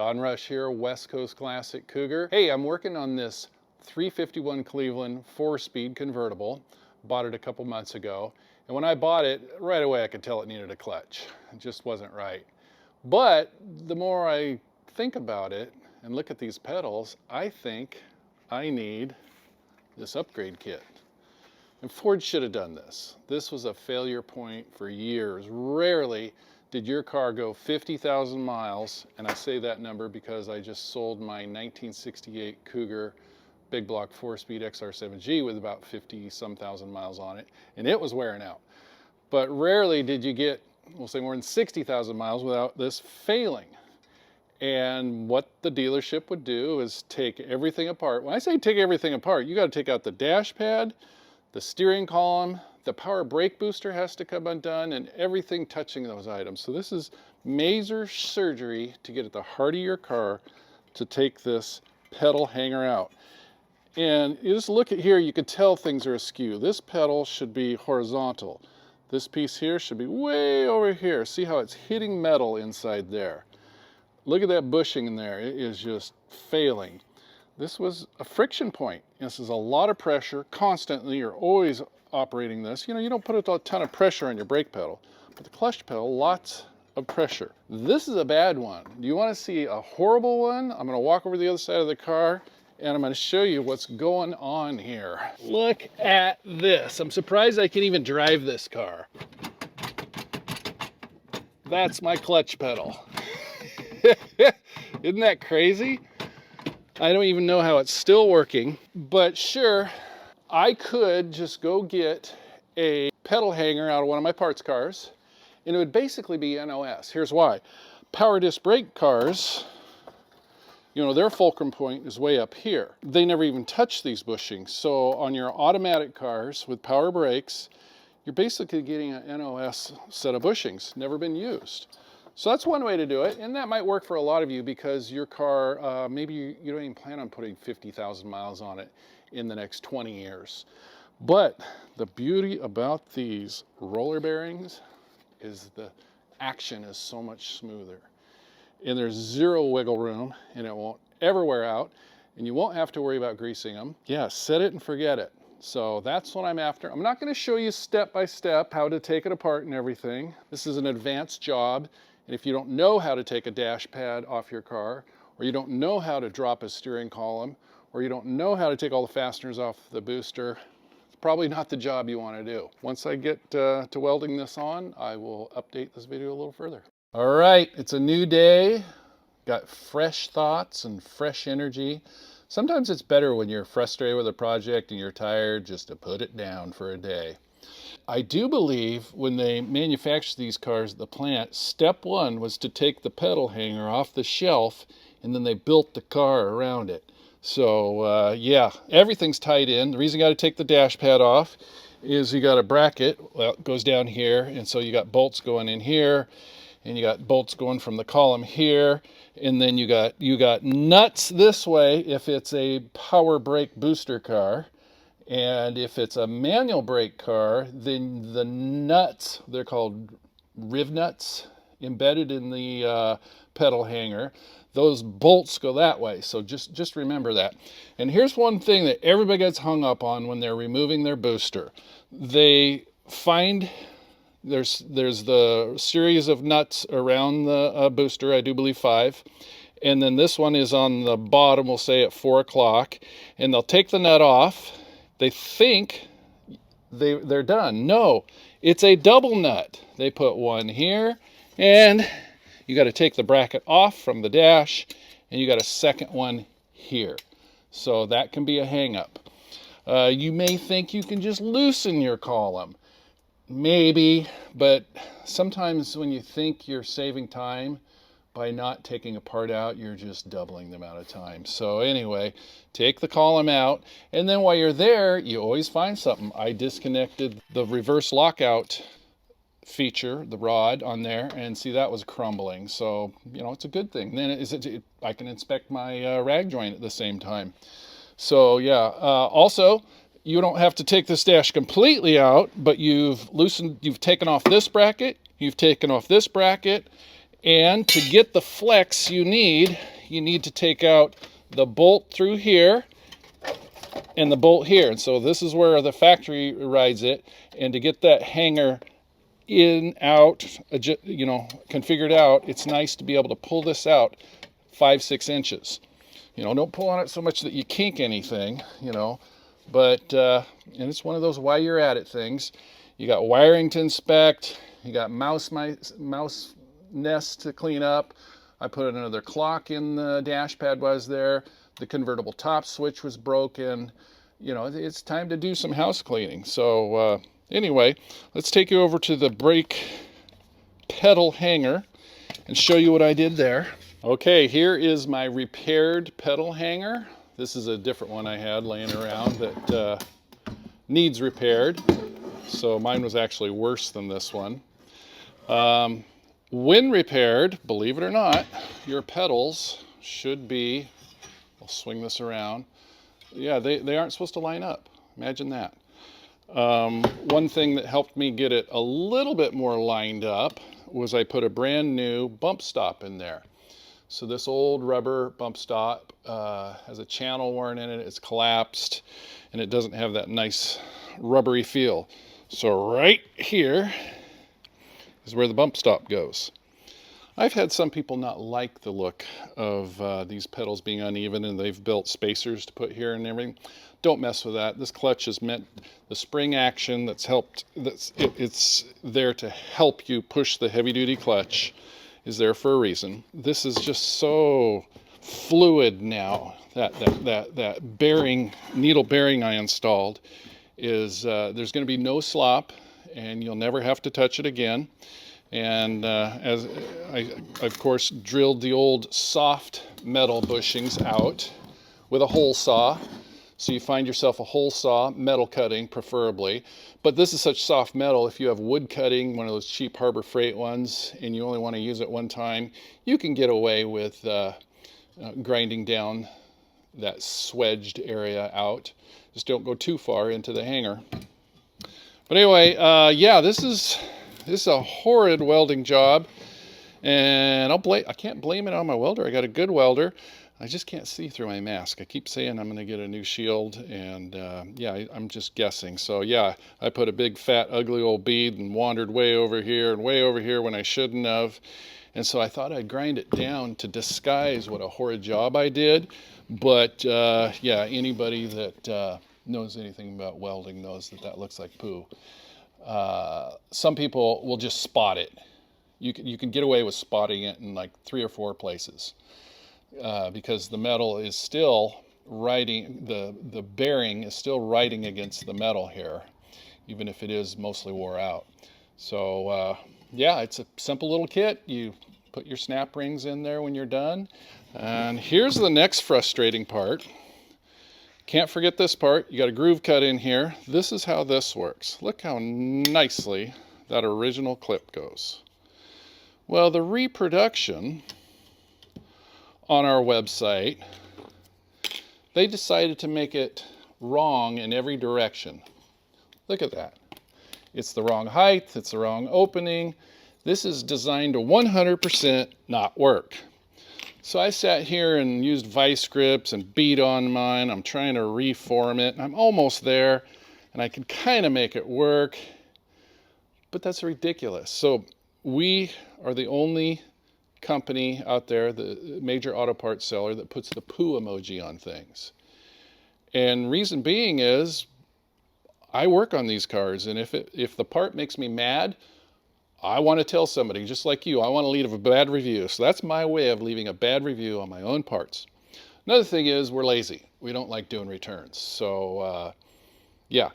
Don Rush here, West Coast Classic Cougar. Hey, I'm working on this 351 Cleveland 4-speed convertible. Bought it a couple months ago. And when I bought it, right away I could tell it needed a clutch. It just wasn't right. But the more I think about it and look at these pedals, I think I need this upgrade kit. And Ford should have done this. This was a failure point for years. Rarely did your car go 50,000 miles, and I say that number because I just sold my 1968 Cougar big block 4-speed XR7G with about 50-some thousand miles on it, and it was wearing out. But rarely did you get, we'll say, more than 60,000 miles without this failing. And what the dealership would do is take everything apart. When I say take everything apart, you got to take out the dash pad, the steering column, the power brake booster has to come undone, and everything touching those items. So this is major surgery to get at the heart of your car to take this pedal hanger out. And you just look at here, you can tell things are askew. This pedal should be horizontal. This piece here should be way over here. See how it's hitting metal inside there. Look at that bushing in there. It is just failing. This was a friction point. This is a lot of pressure constantly. You're always operating this. You know, you don't put a ton of pressure on your brake pedal, but the clutch pedal, lots of pressure. This is a bad one. Do you want to see a horrible one? I'm going to walk over to the other side of the car and I'm going to show you what's going on here. Look at this. I'm surprised I can even drive this car. That's my clutch pedal. Isn't that crazy? I don't even know how it's still working, but sure, I could just go get a pedal hanger out of one of my parts cars, and it would basically be NOS. Here's why. Power disc brake cars, you know, their fulcrum point is way up here. They never even touch these bushings. So on your automatic cars with power brakes, you're basically getting an NOS set of bushings, never been used. So that's one way to do it, and that might work for a lot of you because your car, maybe you don't even plan on putting 50,000 miles on it in the next 20 years. But the beauty about these roller bearings is the action is so much smoother. And there's zero wiggle room, and it won't ever wear out, and you won't have to worry about greasing them. Yeah, set it and forget it. So that's what I'm after. I'm not going to show you step by step how to take it apart and everything. This is an advanced job. And if you don't know how to take a dash pad off your car, or you don't know how to drop a steering column, or you don't know how to take all the fasteners off the booster, it's probably not the job you want to do. Once I get to welding this on, I will update this video a little further. All right, it's a new day. Got fresh thoughts and fresh energy. Sometimes it's better when you're frustrated with a project and you're tired just to put it down for a day. I do believe when they manufactured these cars at the plant, step one was to take the pedal hanger off the shelf, and then they built the car around it. So yeah, everything's tied in. The reason you got to take the dash pad off is you got a bracket. Well, it goes down here, and so you got bolts going in here, and you got bolts going from the column here, and then you got nuts this way if it's a power brake booster car. And if it's a manual brake car, then the nuts, they're called riv nuts, embedded in the pedal hanger, those bolts go that way. So just remember that. And here's one thing that everybody gets hung up on when they're removing their booster. They find there's the series of nuts around the booster, I do believe 5. And then this one is on the bottom, we'll say at 4 o'clock. And they'll take the nut off. They think they're done. No, it's a double nut. They put one here, and you got to take the bracket off from the dash, and you got a second one here. So that can be a hang-up. You may think you can just loosen your column. Maybe, but sometimes when you think you're saving time, by not taking a part out, you're just doubling the amount of time. So anyway, take the column out, and then while you're there, you always find something. I disconnected the reverse lockout feature, the rod on there, and see that was crumbling. So, you know, it's a good thing. Then I can inspect my rag joint at the same time. So yeah, also, you don't have to take this dash completely out, but you've taken off this bracket, you've taken off this bracket, and to get the flex you need, you need to take out the bolt through here and the bolt here. And so this is where the factory rides it. And to get that hanger in, out, you know, configured out, it's nice to be able to pull this out 5-6 inches. You know, don't pull on it so much that you kink anything, you know, but, and it's one of those while you're at it things. You got wiring to inspect, you got mouse nests to clean up. I put another clock in the dash pad while I was there. The convertible top switch was broken. You know, it's time to do some house cleaning. So anyway, let's take you over to the brake pedal hanger and show you what I did there. Okay, here is my repaired pedal hanger. This is a different one I had laying around that needs repaired. So mine was actually worse than this one. When repaired, believe it or not, your pedals should be, I'll swing this around. Yeah, they aren't supposed to line up. Imagine that. One thing that helped me get it a little bit more lined up was I put a brand new bump stop in there. So this old rubber bump stop has a channel worn in it, it's collapsed, and it doesn't have that nice rubbery feel. So right here is where the bump stop goes. I've had some people not like the look of these pedals being uneven, and they've built spacers to put here and everything. Don't mess with that. This clutch is meant, the spring action that's helped, it's there to help you push the heavy duty clutch is there for a reason. This is just so fluid now. That bearing, needle bearing I installed is, there's going to be no slop, and you'll never have to touch it again. And as I, of course, drilled the old soft metal bushings out with a hole saw. So you find yourself a hole saw, metal cutting preferably. But this is such soft metal, if you have wood cutting, one of those cheap Harbor Freight ones, and you only want to use it one time, you can get away with grinding down that swedged area out. Just don't go too far into the hanger. But anyway, yeah, this is a horrid welding job, and I can't blame it on my welder. I got a good welder. I just can't see through my mask. I keep saying I'm going to get a new shield, and yeah, I'm just guessing. So yeah, I put a big fat ugly old bead and wandered way over here and way over here when I shouldn't have. And so I thought I'd grind it down to disguise what a horrid job I did. But yeah, anybody that knows anything about welding knows that looks like poo. Some people will just spot it. You can get away with spotting it in like 3 or 4 places. Because the metal is still riding, the bearing is still riding against the metal here, even if it is mostly wore out. So yeah, it's a simple little kit. You put your snap rings in there when you're done. And here's the next frustrating part. Can't forget this part. You got a groove cut in here. This is how this works. Look how nicely that original clip goes. Well, the reproduction on our website, they decided to make it wrong in every direction. Look at that. It's the wrong height, it's the wrong opening. This is designed to 100% not work. So I sat here and used vice grips and beat on mine. I'm trying to reform it. I'm almost there, and I can kind of make it work, but that's ridiculous. So we are the only company out there, the major auto parts seller, that puts the poo emoji on things. And reason being is I work on these cars, and if the part makes me mad, I want to tell somebody, just like you, I want to leave a bad review. So that's my way of leaving a bad review on my own parts. Another thing is we're lazy. We don't like doing returns. So yeah,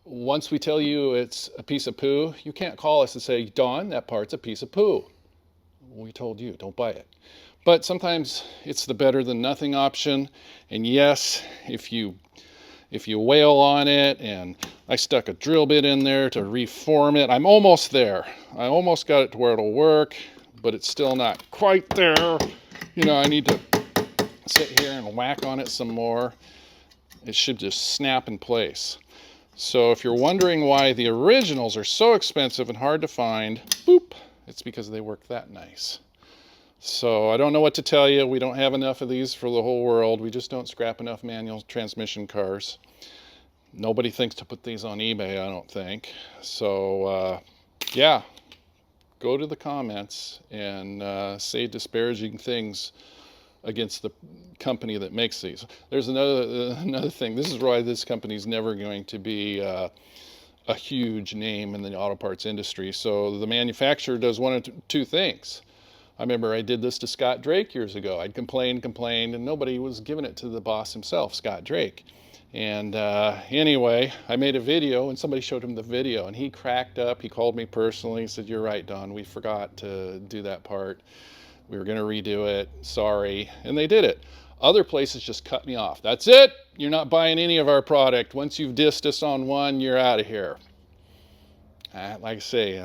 once we tell you it's a piece of poo, you can't call us and say, Don, that part's a piece of poo. We told you, don't buy it. But sometimes it's the better than nothing option. And yes, if you wail on it, and I stuck a drill bit in there to reform it. I'm almost there. I almost got it to where it'll work, but it's still not quite there. You know, I need to sit here and whack on it some more. It should just snap in place. So if you're wondering why the originals are so expensive and hard to find, boop, it's because they work that nice. So I don't know what to tell you. We don't have enough of these for the whole world. We just don't scrap enough manual transmission cars. Nobody thinks to put these on eBay, I don't think. So yeah, go to the comments and say disparaging things against the company that makes these. There's another thing. This is why this company's never going to be a huge name in the auto parts industry. So the manufacturer does one of two things. I remember I did this to Scott Drake years ago. I'd complained, and nobody was giving it to the boss himself, Scott Drake. And anyway, I made a video and somebody showed him the video and he cracked up. He called me personally. He said, "You're right, Don. We forgot to do that part. We were going to redo it. Sorry." And they did it. Other places just cut me off. "That's it. You're not buying any of our product. Once you've dissed us on one, you're out of here." Like I say,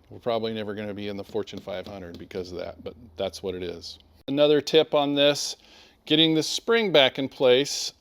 we're probably never going to be in the Fortune 500 because of that, but that's what it is. Another tip on this, getting the spring back in place.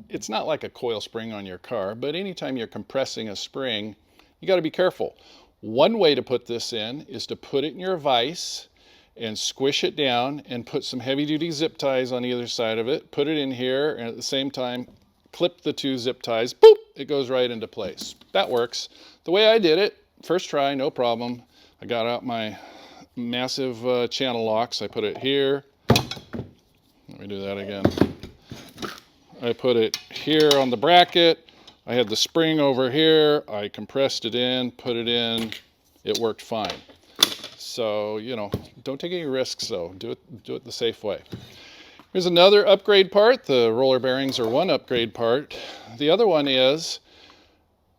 It's not like a coil spring on your car, but anytime you're compressing a spring, you got to be careful. One way to put this in is to put it in your vise and squish it down and put some heavy-duty zip ties on either side of it. Put it in here and at the same time clip the two zip ties. Boop! It goes right into place. That works. The way I did it, first try, no problem. I got out my massive channel locks. I put it here. Let me do that again. I put it here on the bracket. I had the spring over here. I compressed it in, put it in. It worked fine. So, you know, don't take any risks though. Do it the safe way. Here's another upgrade part. The roller bearings are one upgrade part. The other one is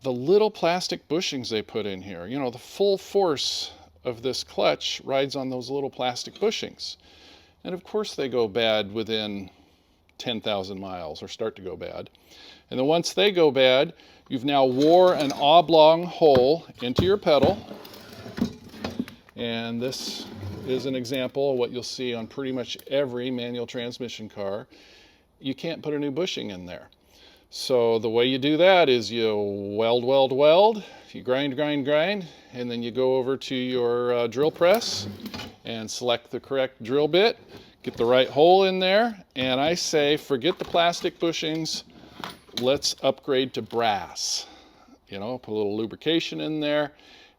the little plastic bushings they put in here. You know, the full force of this clutch rides on those little plastic bushings. And of course they go bad within 10,000 miles or start to go bad. And then once they go bad, you've now wore an oblong hole into your pedal. And this is an example of what you'll see on pretty much every manual transmission car. You can't put a new bushing in there. So the way you do that is you weld, you grind, and then you go over to your drill press and select the correct drill bit, get the right hole in there, and I say forget the plastic bushings, let's upgrade to brass. You know, put a little lubrication in there,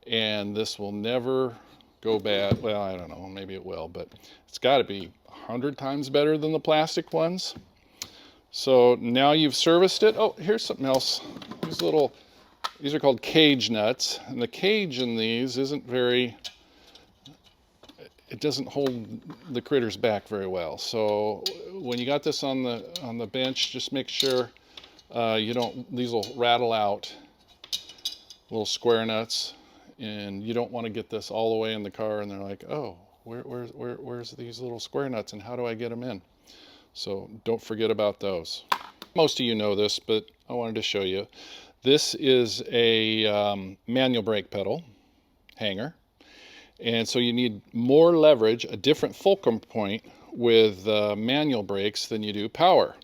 and this will never go bad. Well, I don't know, maybe it will, but it's got to be 100 times better than the plastic ones. So now you've serviced it. Oh, here's something else. These are called cage nuts, and the cage in these isn't very, it doesn't hold the critters back very well. So when you got this on the bench, just make sure these will rattle out, little square nuts, and you don't want to get this all the way in the car and they're like, oh, where's these little square nuts and how do I get them in? So don't forget about those. Most of you know this, but I wanted to show you. This is a manual brake pedal hanger. And so you need more leverage, a different fulcrum point with manual brakes than you do power.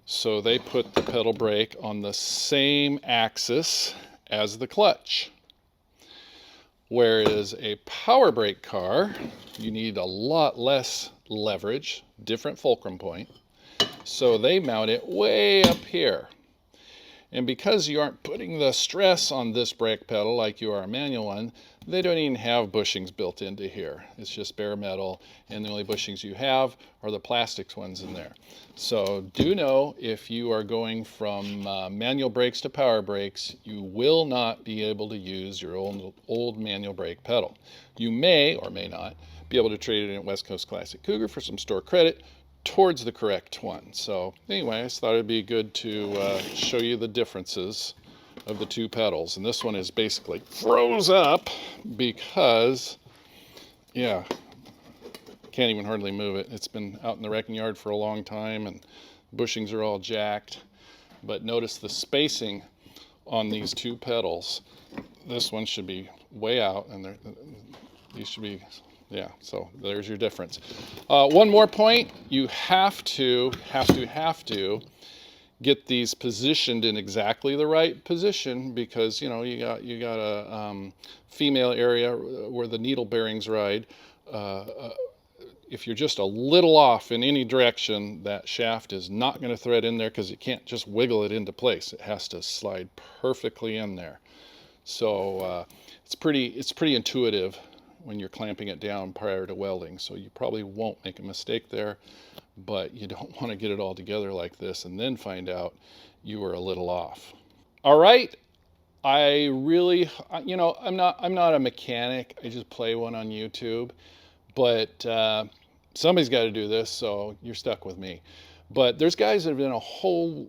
So they put the pedal brake on the same axis as the clutch. Whereas a power brake car, you need a lot less leverage, different fulcrum point. So they mount it way up here. And because you aren't putting the stress on this brake pedal like you are a manual one, they don't even have bushings built into here. It's just bare metal, and the only bushings you have are the plastics ones in there. So do know if you are going from manual brakes to power brakes, you will not be able to use your old manual brake pedal. You may or may not be able to trade it in West Coast Classic Cougar for some store credit towards the correct one. So anyway, I just thought it'd be good to show you the differences of the two pedals. And this one is basically froze up because, yeah, can't even hardly move it. It's been out in the wrecking yard for a long time and bushings are all jacked. But notice the spacing on these two pedals. This one should be way out and these should be, yeah, so there's your difference. One more point, you have to get these positioned in exactly the right position because, you know, you got a female area where the needle bearings ride, if you're just a little off in any direction, that shaft is not going to thread in there because you can't just wiggle it into place. It has to slide perfectly in there. So it's pretty intuitive when you're clamping it down prior to welding. So you probably won't make a mistake there, but you don't want to get it all together like this and then find out you were a little off. All right. I really, you know, I'm not a mechanic. I just play one on YouTube, but somebody's got to do this, so you're stuck with me. But there's guys that have done a whole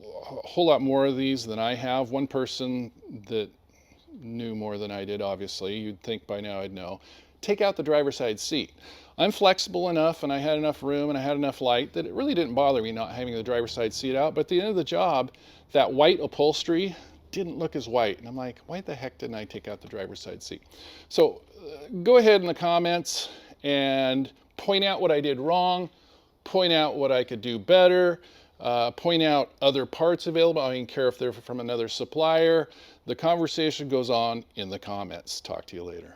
lot more of these than I have. One person that knew more than I did, obviously. You'd think by now I'd know. Take out the driver's side seat. I'm flexible enough, and I had enough room, and I had enough light that it really didn't bother me not having the driver's side seat out. But at the end of the job, that white upholstery didn't look as white. And I'm like, why the heck didn't I take out the driver's side seat? So go ahead in the comments and point out what I did wrong, point out what I could do better, point out other parts available. I don't care if they're from another supplier. The conversation goes on in the comments. Talk to you later.